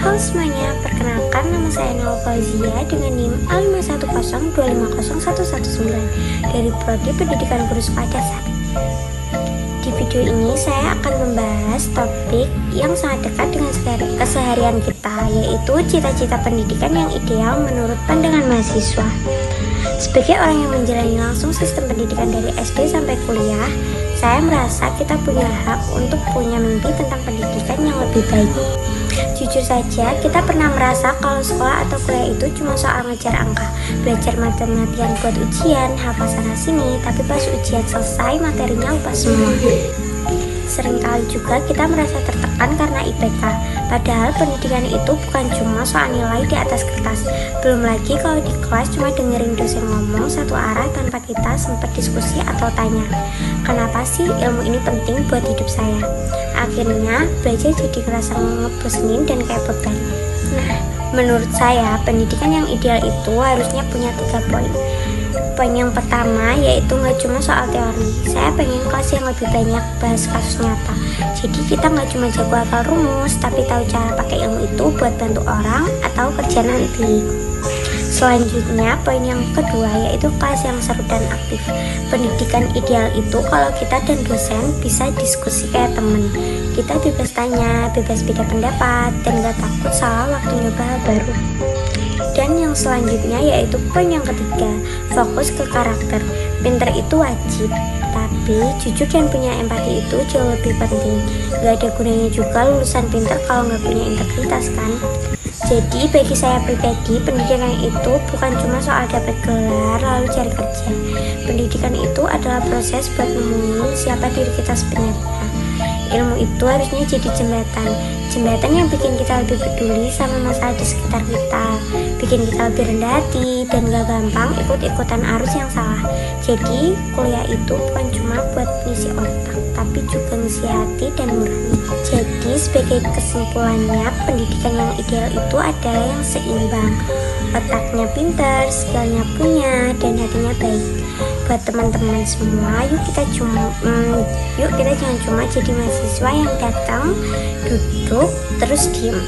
Halo semuanya, perkenalkan nama saya Nol Fauzia dengan NIM A510250119 dari Prodi Pendidikan Guru Sekolah Dasar. Di video ini saya akan membahas topik yang sangat dekat dengan keseharian kita, yaitu cita-cita pendidikan yang ideal menurut pandangan mahasiswa. Sebagai orang yang menjalani langsung sistem pendidikan dari SD sampai kuliah, saya merasa kita punya hak untuk punya mimpi tentang pendidikan yang lebih baik. Jujur saja, kita pernah merasa kalau sekolah atau kuliah itu cuma soal ngejar angka, belajar mati-matian buat ujian, hafal sana sini, tapi pas ujian selesai materinya lupa semua. Seringkali juga kita merasa tertekan karena IPK, padahal pendidikan itu bukan cuma soal nilai di atas kertas. Belum lagi kalau di kelas cuma dengerin dosen ngomong satu arah tanpa kita sempat diskusi atau tanya, kenapa sih ilmu ini penting buat hidup saya? Akhirnya belajar jadi ngerasa ngebosenin dan kayak beban. Nah, menurut saya pendidikan yang ideal itu harusnya punya 3 poin. Poin yang pertama yaitu nggak cuma soal teori. Saya pengen kelas yang lebih banyak bahas kasus nyata. Jadi kita nggak cuma jago hafal rumus, tapi tahu cara pakai ilmu itu buat bantu orang atau kerja nanti. Selanjutnya, poin yang kedua yaitu kelas yang seru dan aktif. Pendidikan ideal itu kalau kita dan dosen bisa diskusi kayak temen. Kita bebas tanya, bebas beda pendapat, dan gak takut salah waktu nyoba hal baru. Dan yang selanjutnya yaitu poin yang ketiga, fokus ke karakter. Pinter itu wajib, tapi jujur dan punya empati itu jauh lebih penting. Gak ada gunanya juga lulusan pinter kalau gak punya integritas kan. Jadi bagi saya pribadi, pendidikan itu bukan cuma soal dapat gelar lalu cari kerja. Pendidikan itu adalah proses buat nemuin siapa diri kita sebenarnya. Ilmu itu harusnya jadi jembatan yang bikin kita lebih peduli sama masalah di sekitar kita, bikin kita lebih rendah hati dan gak gampang ikut-ikutan arus yang salah. Jadi kuliah itu bukan cuma buat ngisi otak, tapi juga ngisi hati dan nurani. Jadi sebagai kesimpulannya, pendidikan yang ideal itu adalah yang seimbang. Otaknya pintar, skillnya punya, dan hatinya baik. Buat teman-teman semua, yuk kita jangan cuma jadi mahasiswa yang datang, duduk, terus diem.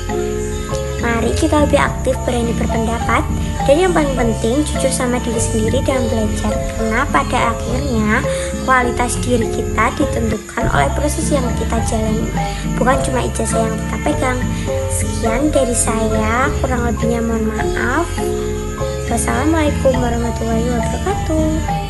Mari kita lebih aktif, berani berpendapat, dan yang paling penting jujur sama diri sendiri dalam belajar. Karena pada akhirnya kualitas diri kita ditentukan oleh proses yang kita jalani, bukan cuma ijazah yang kita pegang. Sekian dari saya, kurang lebihnya mohon maaf. Wassalamualaikum warahmatullahi wabarakatuh.